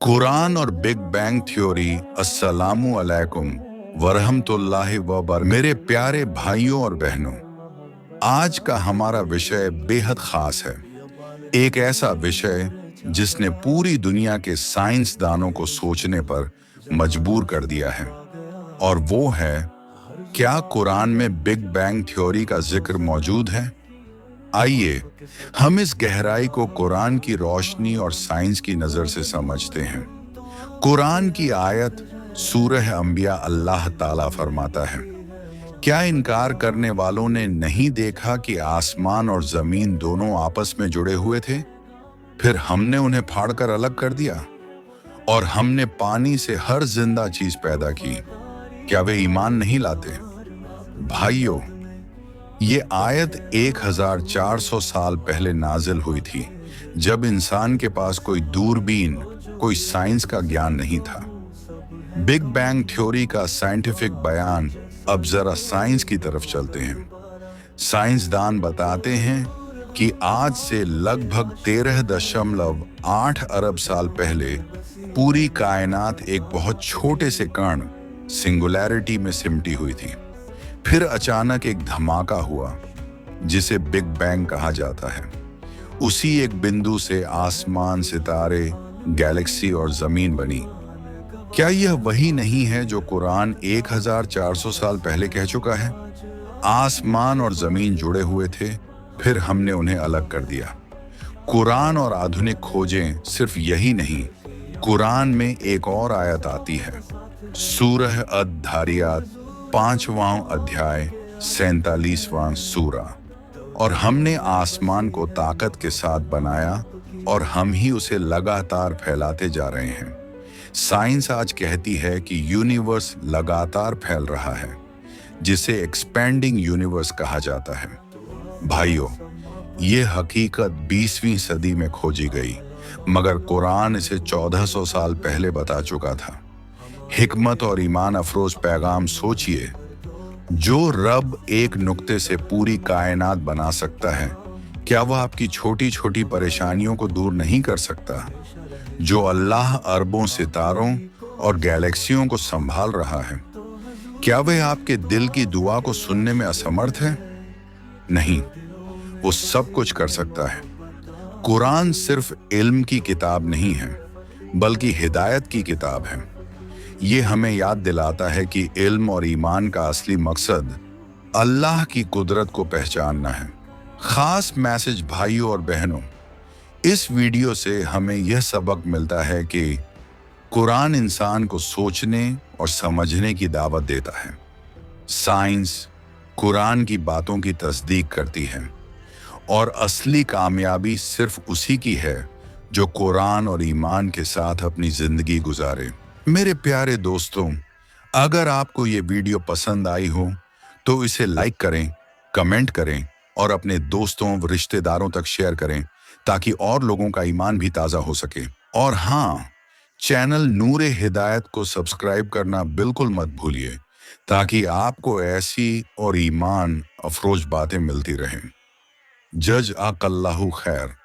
कुरान और big bang theory. अस्सलामु अलैकुम वरहमतुल्लाहि मेरे प्यारे भाइयों और बहनों, आज का हमारा विषय बेहद खास है। एक ऐसा विषय जिसने पूरी दुनिया के साइंसदानों को सोचने पर मजबूर कर दिया है, और वो है, क्या कुरान में बिग बैंग थ्योरी का जिक्र मौजूद है? आइए हम इस गहराई को कुरान की रोशनी और साइंस की नजर से समझते हैं। कुरान की आयत सूरह अंबिया अल्लाह ताला फरमाता है, क्या इनकार करने वालों ने नहीं देखा कि आसमान और जमीन दोनों आपस में जुड़े हुए थे, फिर हमने उन्हें फाड़कर अलग कर दिया, और हमने पानी से हर जिंदा चीज पैदा की। क्या वे ईमान नहीं लाते? भाइयों, ये आयत 1400 साल पहले नाजिल हुई थी, जब इंसान के पास कोई दूरबीन, कोई साइंस का ज्ञान नहीं था। बिग बैंग थ्योरी का साइंटिफिक बयान। अब जरा साइंस की तरफ चलते हैं। साइंसदान बताते हैं कि आज से लगभग 13.8 अरब साल पहले पूरी कायनात एक बहुत छोटे से कण सिंगुलैरिटी में सिमटी हुई थी। फिर अचानक एक धमाका हुआ, जिसे बिग बैंग कहा जाता है। उसी एक बिंदु से आसमान, सितारे, गैलेक्सी और जमीन बनी। क्या यह वही नहीं है जो कुरान 1400 साल पहले कह चुका है? आसमान और जमीन जुड़े हुए थे, फिर हमने उन्हें अलग कर दिया। कुरान और आधुनिक खोजें सिर्फ यही नहीं, कुरान में एक और आयत आती है, सूरह अद-धारियात 5वां अध्याय 47वां सूरा, और हमने आसमान को ताकत के साथ बनाया और हम ही उसे लगातार फैलाते जा रहे हैं। साइंस आज कहती है कि यूनिवर्स लगातार फैल रहा है, जिसे एक्सपेंडिंग यूनिवर्स कहा जाता है। भाइयों, ये हकीकत 20वीं सदी में खोजी गई, मगर कुरान इसे 1400 साल पहले बता चुका था। हिकमत और ईमान अफरोज पैगाम सोचिए, जो रब एक नुक्ते से पूरी कायनात बना सकता है, क्या वह आपकी छोटी छोटी परेशानियों को दूर नहीं कर सकता? जो अल्लाह अरबों सितारों और गैलेक्सियों को संभाल रहा है, क्या वह आपके दिल की दुआ को सुनने में असमर्थ है? नहीं, वो सब कुछ कर सकता है। कुरान सिर्फ इल्म की किताब नहीं है, बल्कि हिदायत की किताब है। ये हमें याद दिलाता है कि इल्म और ईमान का असली मकसद अल्लाह की कुदरत को पहचानना है। खास मैसेज भाइयों और बहनों, इस वीडियो से हमें यह सबक मिलता है कि कुरान इंसान को सोचने और समझने की दावत देता है। साइंस कुरान की बातों की तस्दीक करती है, और असली कामयाबी सिर्फ उसी की है जो कुरान और ईमान के साथ अपनी जिंदगी गुजारे। मेरे प्यारे दोस्तों, अगर आपको ये वीडियो पसंद आई हो तो इसे लाइक करें, कमेंट करें और अपने दोस्तों व रिश्तेदारों तक शेयर करें, ताकि और लोगों का ईमान भी ताज़ा हो सके। और हाँ, चैनल नूरे हिदायत को सब्सक्राइब करना बिल्कुल मत भूलिए, ताकि आपको ऐसी और ईमान अफरोज बातें मिलती रहें। जज़ाकल्लाहु खैर।